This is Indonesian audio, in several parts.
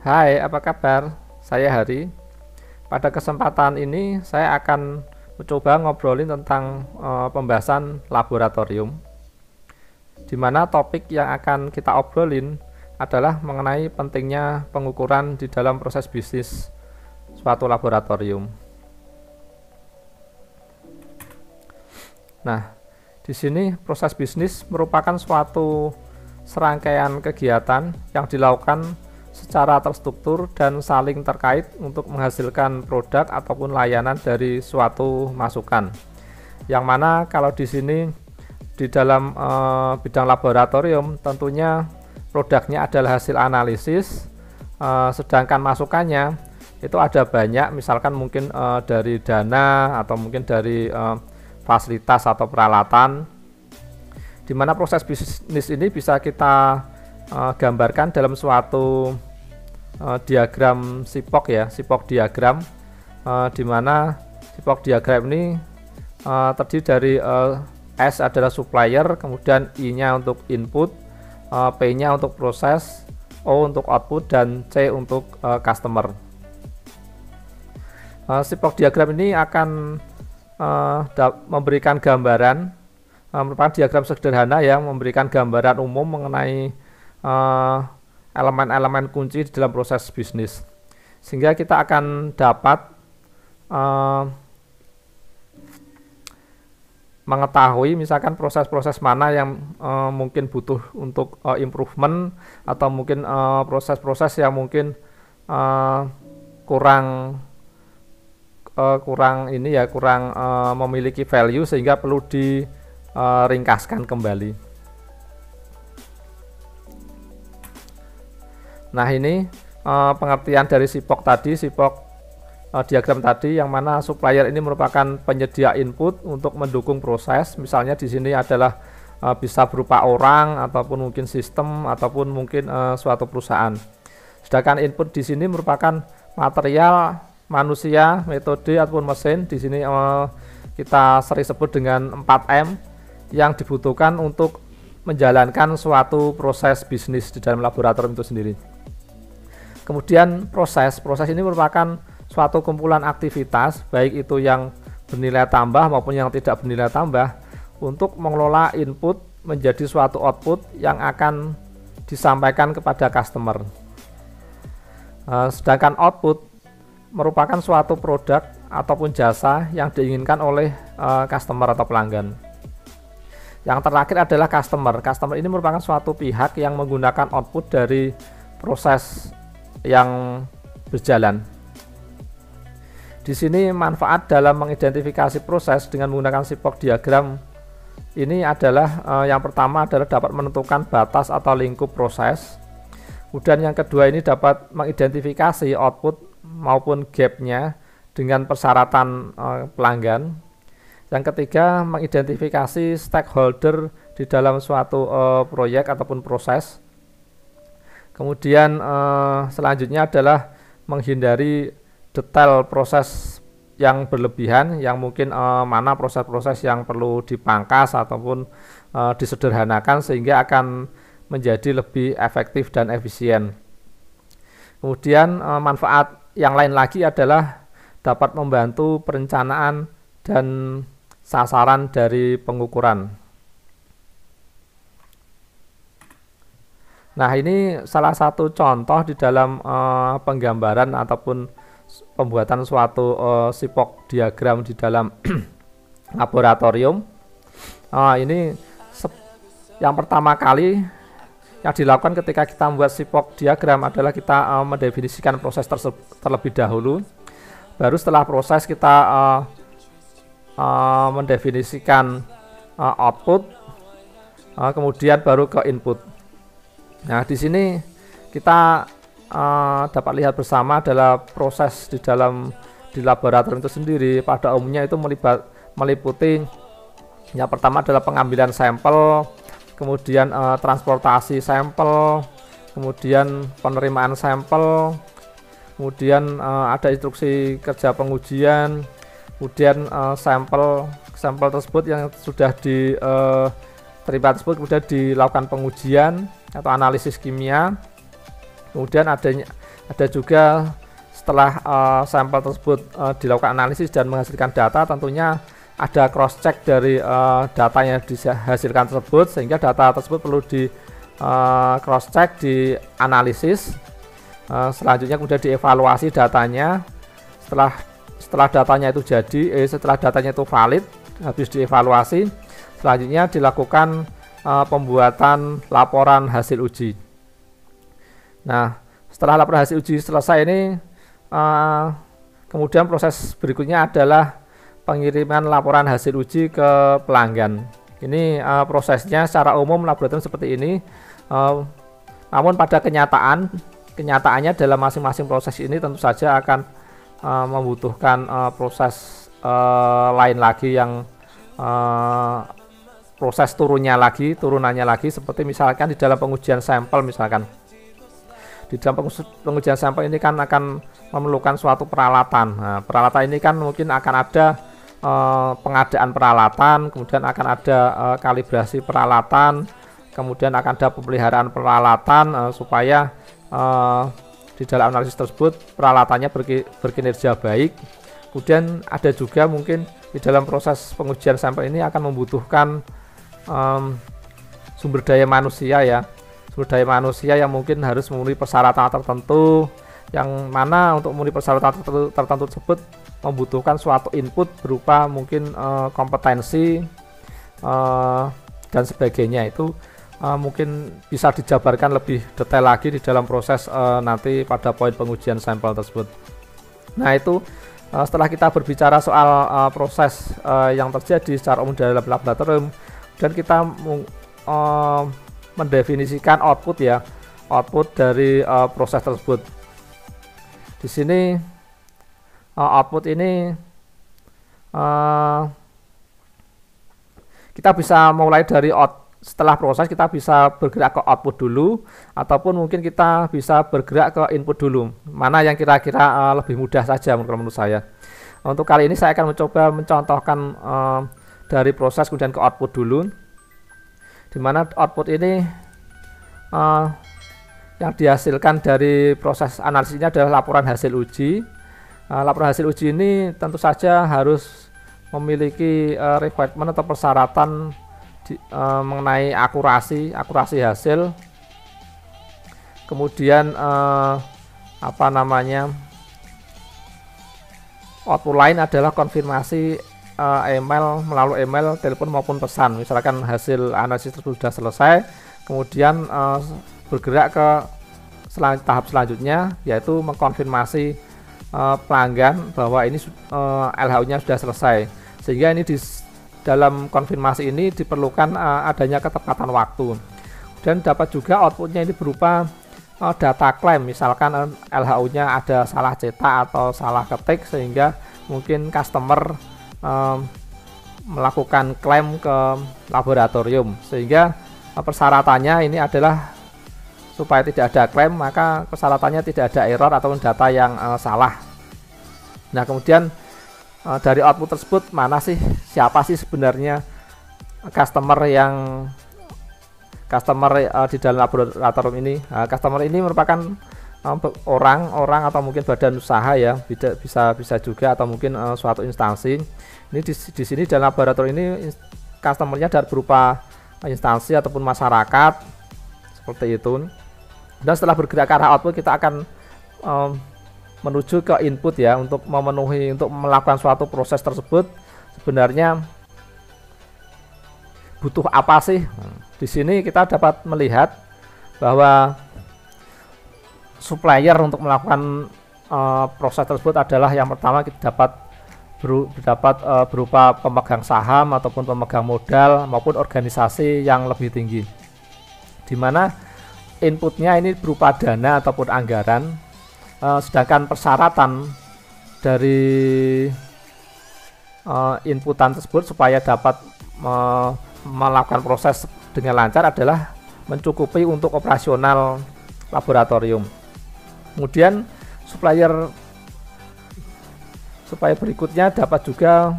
Hai, apa kabar? Saya Hari. Pada kesempatan ini saya akan mencoba ngobrolin tentang pembahasan laboratorium, di mana topik yang akan kita obrolin adalah mengenai pentingnya pengukuran di dalam proses bisnis suatu laboratorium. Nah, di sini proses bisnis merupakan suatu serangkaian kegiatan yang dilakukan secara terstruktur dan saling terkait untuk menghasilkan produk ataupun layanan dari suatu masukan. Yang mana kalau di sini di dalam bidang laboratorium tentunya produknya adalah hasil analisis, sedangkan masukannya itu ada banyak, misalkan mungkin dari dana atau mungkin dari fasilitas atau peralatan, di mana proses bisnis ini bisa kita gambarkan dalam suatu diagram SIPOC ya, SIPOC diagram, di mana SIPOC diagram ini terdiri dari S adalah supplier, kemudian I-nya untuk input, P-nya untuk proses, O untuk output, dan C untuk customer. SIPOC diagram ini akan memberikan gambaran, merupakan diagram sederhana yang memberikan gambaran umum mengenai elemen-elemen kunci di dalam proses bisnis, sehingga kita akan dapat mengetahui misalkan proses-proses mana yang mungkin butuh untuk improvement, atau mungkin proses-proses yang mungkin kurang memiliki value sehingga perlu diringkaskan kembali. Nah, ini pengertian dari SIPOC tadi, SIPOC diagram tadi, yang mana supplier ini merupakan penyedia input untuk mendukung proses. Misalnya di sini adalah bisa berupa orang ataupun mungkin sistem ataupun mungkin suatu perusahaan. Sedangkan input di sini merupakan material, manusia, metode ataupun mesin. Di sini kita sering sebut dengan 4M yang dibutuhkan untuk menjalankan suatu proses bisnis di dalam laboratorium itu sendiri. Kemudian proses ini merupakan suatu kumpulan aktivitas, baik itu yang bernilai tambah maupun yang tidak bernilai tambah, untuk mengelola input menjadi suatu output yang akan disampaikan kepada customer. Sedangkan output merupakan suatu produk ataupun jasa yang diinginkan oleh customer atau pelanggan. Yang terakhir adalah customer. Customer ini merupakan suatu pihak yang menggunakan output dari proses yang berjalan. Di sini manfaat dalam mengidentifikasi proses dengan menggunakan SIPOC diagram ini adalah yang pertama adalah dapat menentukan batas atau lingkup proses. Kemudian yang kedua ini dapat mengidentifikasi output maupun gap-nya dengan persyaratan pelanggan. Yang ketiga, mengidentifikasi stakeholder di dalam suatu proyek ataupun proses. Kemudian selanjutnya adalah menghindari detail proses yang berlebihan, yang mungkin mana proses-proses yang perlu dipangkas ataupun disederhanakan sehingga akan menjadi lebih efektif dan efisien. Kemudian manfaat yang lain lagi adalah dapat membantu perencanaan dan sasaran dari pengukuran. Nah, ini salah satu contoh di dalam penggambaran ataupun pembuatan suatu SIPOC diagram di dalam laboratorium. Ini yang pertama kali yang dilakukan ketika kita membuat SIPOC diagram adalah kita mendefinisikan proses terlebih dahulu. Baru setelah proses kita mendefinisikan output, kemudian baru ke input. Nah, di sini kita dapat lihat bersama adalah proses di laboratorium itu sendiri. Pada umumnya itu meliputi yang pertama adalah pengambilan sampel, kemudian transportasi sampel, kemudian penerimaan sampel, kemudian ada instruksi kerja pengujian, kemudian sampel tersebut yang sudah diterima tersebut kemudian dilakukan pengujian atau analisis kimia. Kemudian Ada juga setelah sampel tersebut dilakukan analisis dan menghasilkan data, tentunya ada cross check dari data yang dihasilkan tersebut, sehingga data tersebut perlu di cross check, dianalisis, selanjutnya kemudian dievaluasi datanya. Setelah datanya itu setelah datanya itu valid, habis dievaluasi, selanjutnya dilakukan pembuatan laporan hasil uji. Nah, setelah laporan hasil uji selesai ini, kemudian proses berikutnya adalah pengiriman laporan hasil uji ke pelanggan. Ini prosesnya secara umum laboratorium seperti ini. Namun pada kenyataannya dalam masing-masing proses ini tentu saja akan membutuhkan proses lain lagi, yang proses turunannya lagi, seperti misalkan di dalam pengujian sampel. Misalkan di dalam pengujian sampel ini kan akan memerlukan suatu peralatan. Nah, peralatan ini kan mungkin akan ada pengadaan peralatan, kemudian akan ada kalibrasi peralatan, kemudian akan ada pemeliharaan peralatan supaya di dalam analisis tersebut peralatannya berkinerja baik. Kemudian ada juga mungkin di dalam proses pengujian sampel ini akan membutuhkan sumber daya manusia ya, sumber daya manusia yang mungkin harus memenuhi persyaratan tertentu, yang mana untuk memenuhi persyaratan tertentu tersebut membutuhkan suatu input berupa mungkin kompetensi dan sebagainya. Itu mungkin bisa dijabarkan lebih detail lagi di dalam proses nanti pada poin pengujian sampel tersebut. Nah, itu setelah kita berbicara soal proses yang terjadi secara umum dalam laboratorium, dan kita mendefinisikan output ya, output dari proses tersebut. Di sini output ini kita bisa mulai dari setelah proses kita bisa bergerak ke output dulu, ataupun mungkin kita bisa bergerak ke input dulu. Mana yang kira-kira lebih mudah saja menurut saya. Untuk kali ini saya akan mencoba mencontohkan dari proses kemudian ke output dulu, dimana output ini yang dihasilkan dari proses analisisnya adalah laporan hasil uji. Laporan hasil uji ini tentu saja harus memiliki requirement atau persyaratan mengenai akurasi hasil, kemudian output lain adalah konfirmasi email, melalui email, telepon maupun pesan. Misalkan hasil analisis tersebut sudah selesai, kemudian bergerak ke tahap selanjutnya, yaitu mengkonfirmasi pelanggan bahwa ini LHU-nya sudah selesai. Sehingga ini dalam konfirmasi ini diperlukan adanya ketepatan waktu. Dan dapat juga outputnya ini berupa data klaim, misalkan LHU-nya ada salah cetak atau salah ketik, sehingga mungkin customer melakukan klaim ke laboratorium. Sehingga persyaratannya ini adalah supaya tidak ada klaim, maka persyaratannya tidak ada error ataupun data yang salah. Nah, kemudian dari output tersebut siapa sih sebenarnya customer di dalam laboratorium ini. Customer ini merupakan orang atau mungkin badan usaha ya, bisa juga, atau mungkin suatu instansi. Ini di sini dalam laboratorium ini customernya dari berupa instansi ataupun masyarakat seperti itu. Dan setelah bergerak ke arah output, kita akan menuju ke input ya, untuk melakukan suatu proses tersebut sebenarnya butuh apa sih. Di sini kita dapat melihat bahwa supplier untuk melakukan proses tersebut adalah yang pertama kita dapat berupa pemegang saham ataupun pemegang modal maupun organisasi yang lebih tinggi, di mana inputnya ini berupa dana ataupun anggaran. Sedangkan persyaratan dari inputan tersebut supaya dapat melakukan proses dengan lancar adalah mencukupi untuk operasional laboratorium. Kemudian supplier berikutnya dapat juga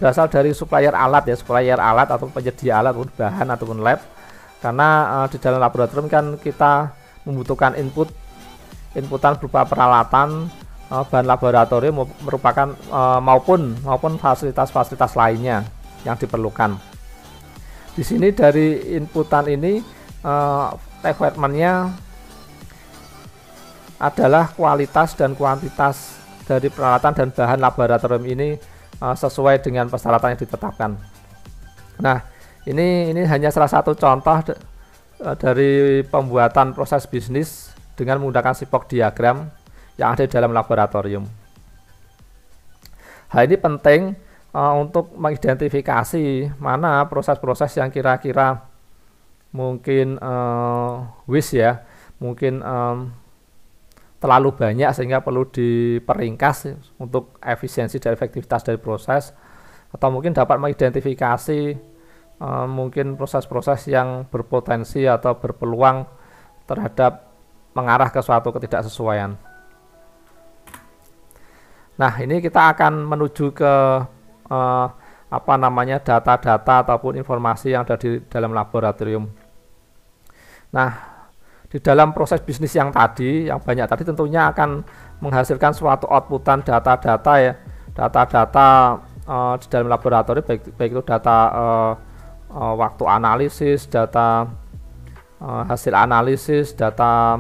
berasal dari supplier alat ya, supplier alat atau penyedia alat ataupun bahan ataupun lab. Karena di dalam laboratorium kan kita membutuhkan input inputan berupa peralatan, bahan laboratorium merupakan maupun fasilitas-fasilitas lainnya yang diperlukan. Di sini dari inputan ini requirement-nya adalah kualitas dan kuantitas dari peralatan dan bahan laboratorium ini sesuai dengan persyaratan yang ditetapkan. Nah, ini hanya salah satu contoh dari pembuatan proses bisnis dengan menggunakan SIPOC diagram yang ada di dalam laboratorium. Hal ini penting untuk mengidentifikasi mana proses-proses yang kira-kira mungkin mungkin terlalu banyak sehingga perlu diperingkas untuk efisiensi dan efektivitas dari proses, atau mungkin dapat mengidentifikasi mungkin proses-proses yang berpotensi atau berpeluang terhadap mengarah ke suatu ketidaksesuaian. Nah, ini kita akan menuju ke data-data ataupun informasi yang ada di dalam laboratorium. Nah, di dalam proses bisnis yang banyak tadi tentunya akan menghasilkan suatu outputan data-data ya, data-data di dalam laboratorium, baik itu data waktu analisis, data hasil analisis, data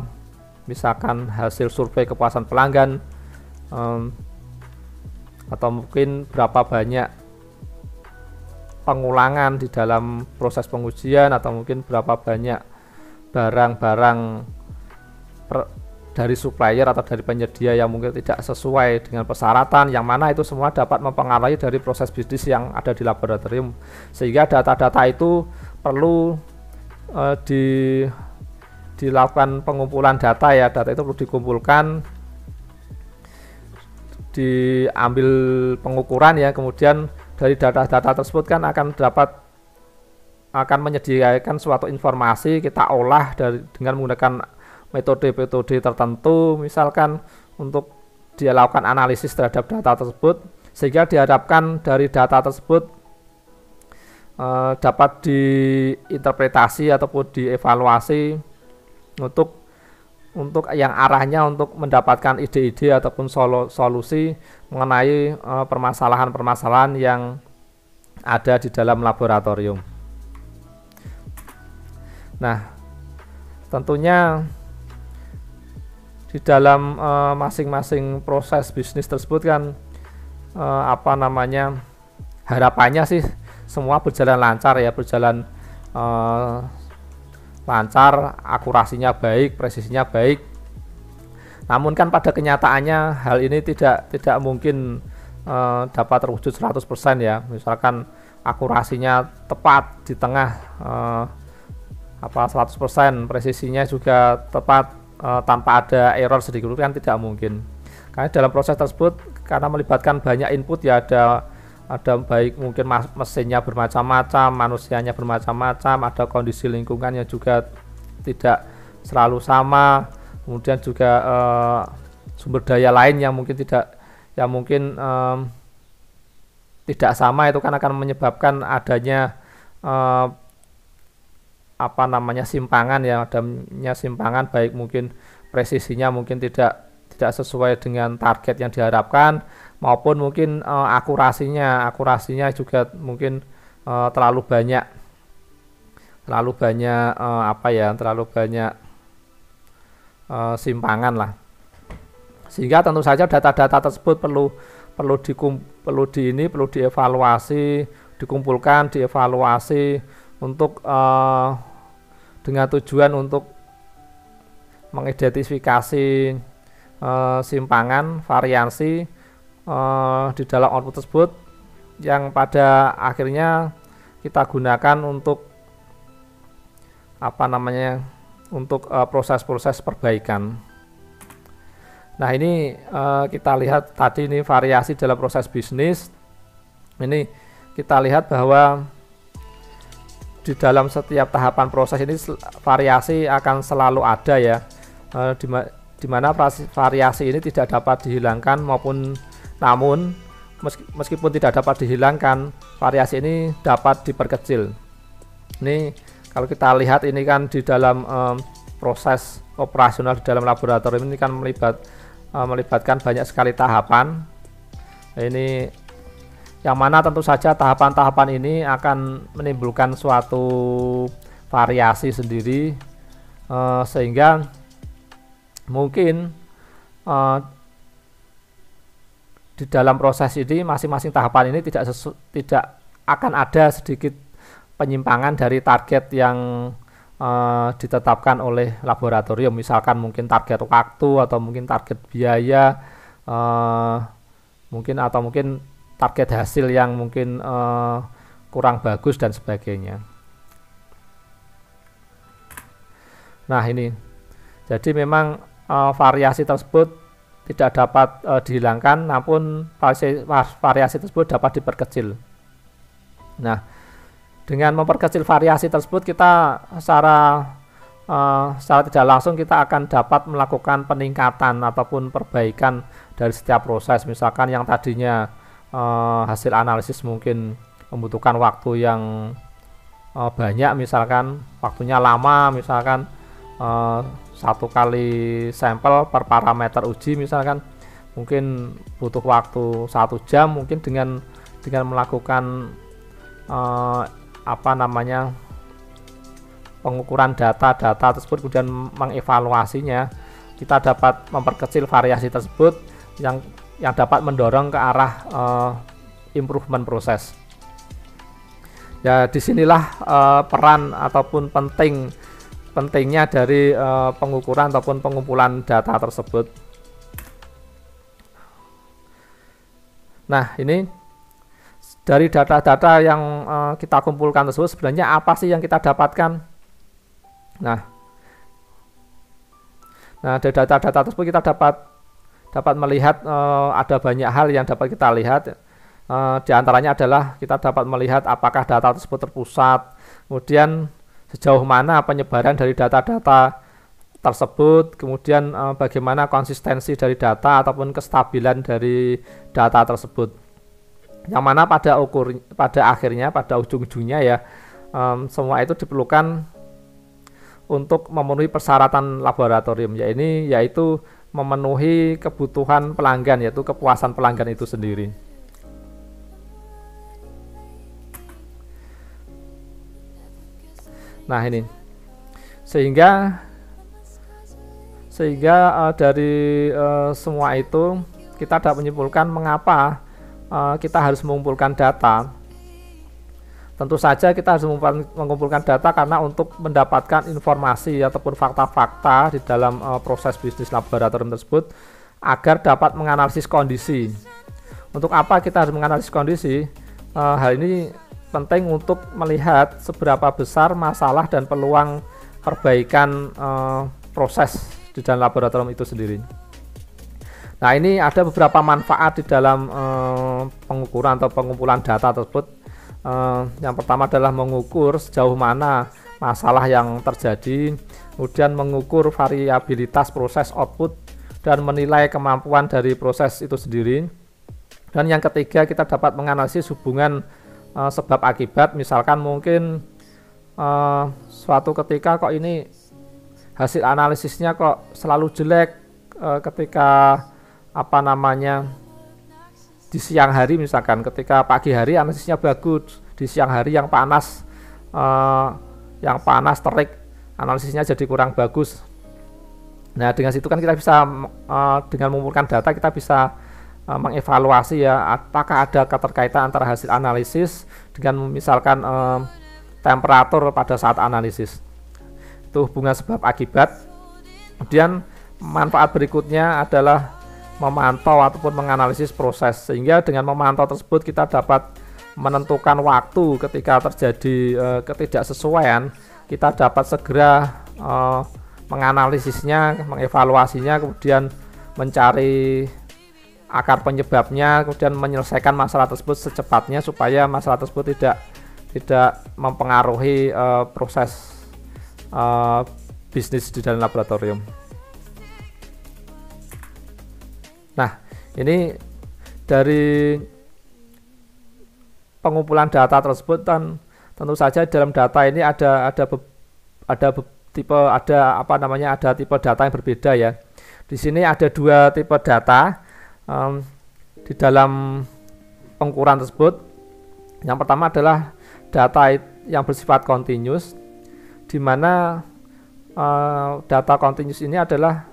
misalkan hasil survei kepuasan pelanggan, atau mungkin berapa banyak pengulangan di dalam proses pengujian, atau mungkin berapa banyak barang-barang dari supplier atau dari penyedia yang mungkin tidak sesuai dengan persyaratan, yang mana itu semua dapat mempengaruhi dari proses bisnis yang ada di laboratorium, sehingga data-data itu perlu dilakukan pengumpulan data ya. Data itu perlu dikumpulkan, diambil pengukuran ya, kemudian dari data-data tersebut kan akan menyediakan suatu informasi, kita olah dengan menggunakan metode-metode tertentu, misalkan untuk dilakukan analisis terhadap data tersebut, sehingga diharapkan dari data tersebut dapat diinterpretasi ataupun dievaluasi untuk yang arahnya untuk mendapatkan ide-ide ataupun solusi mengenai permasalahan-permasalahan yang ada di dalam laboratorium. Nah, tentunya di dalam masing-masing proses bisnis tersebut kan harapannya sih semua berjalan lancar ya, berjalan lancar, akurasinya baik, presisinya baik. Namun kan pada kenyataannya hal ini tidak mungkin dapat terwujud 100% ya. Misalkan akurasinya tepat di tengah 100%, presisinya juga tepat tanpa ada error sedikit kan tidak mungkin. Karena dalam proses tersebut karena melibatkan banyak input ya, ada baik mungkin mesinnya bermacam-macam, manusianya bermacam-macam, ada kondisi lingkungannya juga tidak selalu sama, kemudian juga sumber daya lain yang mungkin tidak sama, itu kan akan menyebabkan adanya simpangan ya, adanya simpangan, baik mungkin presisinya mungkin tidak sesuai dengan target yang diharapkan, maupun mungkin akurasinya juga mungkin terlalu banyak simpangan lah, sehingga tentu saja data-data tersebut perlu dievaluasi, dikumpulkan, dievaluasi untuk dengan tujuan untuk mengidentifikasi simpangan, variasi di dalam output tersebut yang pada akhirnya kita gunakan untuk proses-proses perbaikan. Nah, ini kita lihat tadi ini variasi dalam proses bisnis. Ini kita lihat bahwa di dalam setiap tahapan proses ini variasi akan selalu ada ya, di mana variasi ini tidak dapat dihilangkan, namun meskipun tidak dapat dihilangkan, variasi ini dapat diperkecil. Ini kalau kita lihat ini kan di dalam proses operasional di dalam laboratorium ini kan melibatkan banyak sekali tahapan. Ini yang mana tentu saja tahapan-tahapan ini akan menimbulkan suatu variasi sendiri, sehingga mungkin di dalam proses ini masing-masing tahapan ini tidak akan ada sedikit penyimpangan dari target yang ditetapkan oleh laboratorium, misalkan mungkin target waktu atau mungkin target biaya, mungkin target hasil yang mungkin kurang bagus dan sebagainya. Nah ini, jadi memang variasi tersebut tidak dapat dihilangkan, namun variasi tersebut dapat diperkecil. Nah, dengan memperkecil variasi tersebut kita secara tidak langsung kita akan dapat melakukan peningkatan ataupun perbaikan dari setiap proses. Misalkan yang tadinya hasil analisis mungkin membutuhkan waktu yang banyak, misalkan waktunya lama, misalkan 1 kali sampel per parameter uji misalkan mungkin butuh waktu 1 jam, mungkin dengan melakukan pengukuran data tersebut kemudian mengevaluasinya, kita dapat memperkecil variasi tersebut yang dapat mendorong ke arah improvement proses. Ya, disinilah peran ataupun pentingnya dari pengukuran ataupun pengumpulan data tersebut. Nah, ini dari data-data yang kita kumpulkan tersebut sebenarnya apa sih yang kita dapatkan? Nah dari data-data tersebut kita dapat melihat ada banyak hal yang dapat kita lihat. Di antaranya adalah kita dapat melihat apakah data tersebut terpusat, kemudian sejauh mana penyebaran dari data-data tersebut, kemudian bagaimana konsistensi dari data ataupun kestabilan dari data tersebut. Yang mana pada akhirnya, pada ujung-ujungnya ya, semua itu diperlukan untuk memenuhi persyaratan laboratorium, yaitu memenuhi kebutuhan pelanggan, yaitu kepuasan pelanggan itu sendiri. Nah ini, sehingga dari semua itu kita dapat menyimpulkan mengapa kita harus mengumpulkan data. Tentu saja kita harus mengumpulkan data karena untuk mendapatkan informasi ataupun fakta-fakta di dalam proses bisnis laboratorium tersebut agar dapat menganalisis kondisi. Untuk apa kita harus menganalisis kondisi? Hal ini penting untuk melihat seberapa besar masalah dan peluang perbaikan proses di dalam laboratorium itu sendiri. Nah, ini ada beberapa manfaat di dalam pengukuran atau pengumpulan data tersebut. Yang pertama adalah mengukur sejauh mana masalah yang terjadi, kemudian mengukur variabilitas proses output dan menilai kemampuan dari proses itu sendiri. Dan yang ketiga, kita dapat menganalisis hubungan sebab akibat. Misalkan mungkin suatu ketika kok ini hasil analisisnya kok selalu jelek ketika di siang hari, misalkan ketika pagi hari analisisnya bagus, di siang hari yang panas terik analisisnya jadi kurang bagus. Nah, dengan situ kan kita bisa dengan mengumpulkan data kita bisa mengevaluasi ya apakah ada keterkaitan antara hasil analisis dengan misalkan temperatur pada saat analisis. Itu hubungan sebab akibat. Kemudian manfaat berikutnya adalah memantau ataupun menganalisis proses, sehingga dengan memantau tersebut kita dapat menentukan waktu ketika terjadi ketidaksesuaian, kita dapat segera menganalisisnya, mengevaluasinya, kemudian mencari akar penyebabnya, kemudian menyelesaikan masalah tersebut secepatnya supaya masalah tersebut tidak mempengaruhi proses bisnis di dalam laboratorium. Nah, ini dari pengumpulan data tersebut, dan tentu saja dalam data ini ada ada tipe data yang berbeda ya. Di sini ada dua tipe data di dalam pengukuran tersebut. Yang pertama adalah data yang bersifat continuous, di mana data continuous ini adalah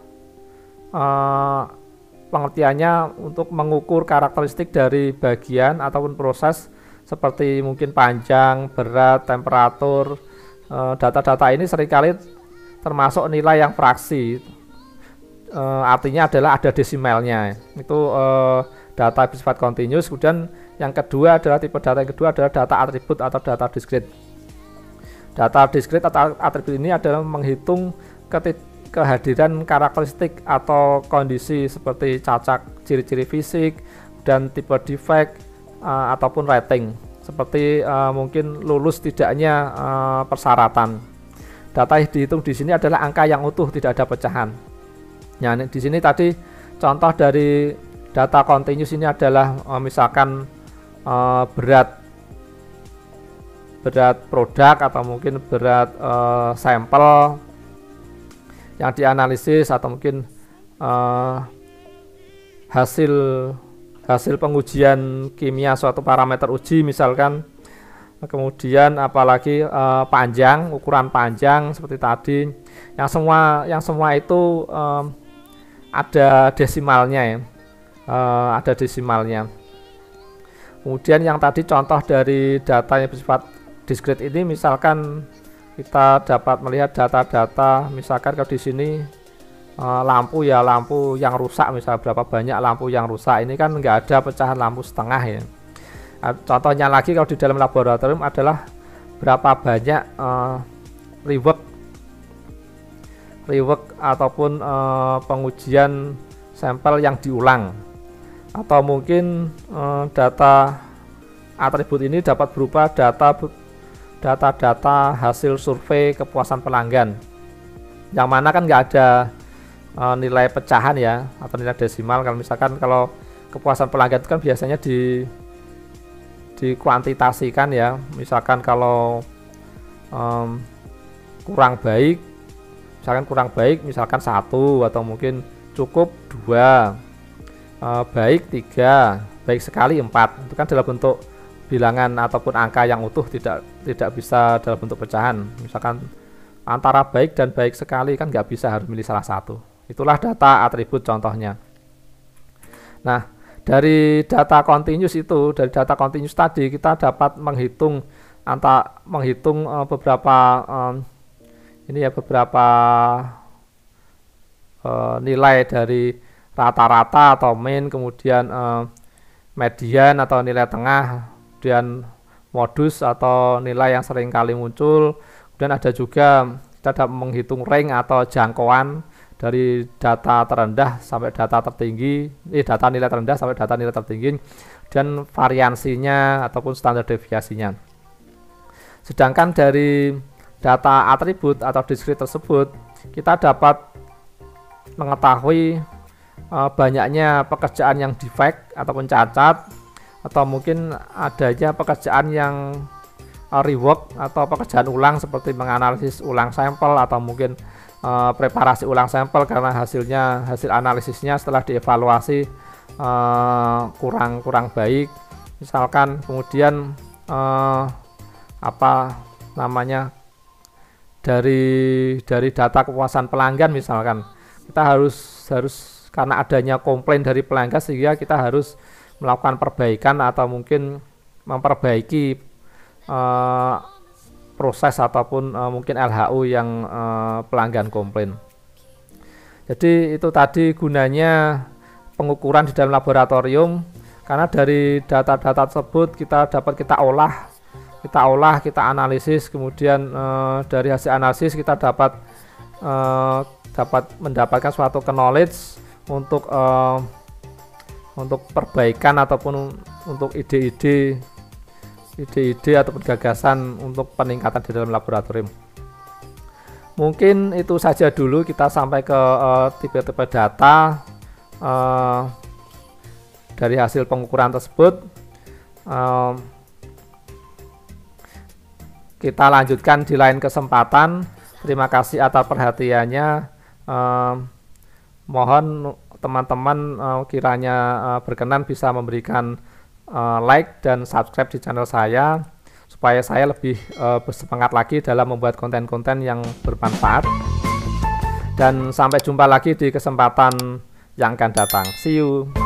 pengertiannya untuk mengukur karakteristik dari bagian ataupun proses seperti mungkin panjang, berat, temperatur. Data-data ini seringkali termasuk nilai yang fraksi, artinya adalah ada desimalnya. Itu data bersifat continuous. Kemudian yang kedua adalah tipe data yang kedua adalah data atribut atau data discrete. Data discrete atau atribut ini adalah menghitung kehadiran karakteristik atau kondisi seperti cacat, ciri-ciri fisik, dan tipe defect ataupun rating seperti mungkin lulus tidaknya persyaratan. Data yang dihitung di sini adalah angka yang utuh, tidak ada pecahan. Nah, di sini tadi contoh dari data continuous ini adalah misalkan berat produk atau mungkin berat sampel yang dianalisis, atau mungkin hasil pengujian kimia suatu parameter uji misalkan. Kemudian apalagi ukuran panjang seperti tadi, yang semua itu ada desimalnya ya, ada desimalnya. Kemudian yang tadi contoh dari data yang bersifat discrete ini, misalkan kita dapat melihat data-data, misalkan kalau di sini lampu yang rusak, misal berapa banyak lampu yang rusak, ini kan nggak ada pecahan lampu setengah ya. Contohnya lagi kalau di dalam laboratorium adalah berapa banyak rework ataupun pengujian sampel yang diulang, atau mungkin data atribut ini dapat berupa data hasil survei kepuasan pelanggan, yang mana kan nggak ada nilai pecahan ya atau nilai desimal. Kalau misalkan kalau kepuasan pelanggan itu kan biasanya dikuantitasikan ya, misalkan kalau kurang baik misalkan 1, atau mungkin cukup 2, baik 3, baik sekali 4. Itu kan dalam bentuk bilangan ataupun angka yang utuh, tidak bisa dalam bentuk pecahan. Misalkan antara baik dan baik sekali kan nggak bisa, harus milih salah satu. Itulah data atribut contohnya. Nah, dari data continuous tadi kita dapat menghitung beberapa nilai dari rata-rata atau mean, kemudian median atau nilai tengah, kemudian modus atau nilai yang sering kali muncul. Kemudian ada juga kita dapat menghitung range atau jangkauan dari data terendah sampai data tertinggi, data nilai terendah sampai data nilai tertinggi, dan variansinya ataupun standar deviasinya. Sedangkan dari data atribut atau discrete tersebut, kita dapat mengetahui banyaknya pekerjaan yang defect ataupun cacat, atau mungkin adanya pekerjaan yang rework atau pekerjaan ulang seperti menganalisis ulang sampel, atau mungkin preparasi ulang sampel karena hasil analisisnya setelah dievaluasi kurang baik misalkan. Kemudian dari data kepuasan pelanggan, misalkan kita harus karena adanya komplain dari pelanggan sehingga kita harus melakukan perbaikan atau mungkin memperbaiki proses ataupun mungkin LHU yang pelanggan komplain. Jadi itu tadi gunanya pengukuran di dalam laboratorium, karena dari data-data tersebut kita olah, kita analisis, kemudian dari hasil analisis kita dapat mendapatkan suatu knowledge untuk perbaikan ataupun untuk ide-ide ataupun gagasan untuk peningkatan di dalam laboratorium. Mungkin itu saja dulu, kita sampai ke tipe-tipe data dari hasil pengukuran tersebut. Kita lanjutkan di lain kesempatan. Terima kasih atas perhatiannya. Mohon teman-teman kiranya berkenan bisa memberikan like dan subscribe di channel saya supaya saya lebih bersemangat lagi dalam membuat konten-konten yang bermanfaat. Dan sampai jumpa lagi di kesempatan yang akan datang. See you.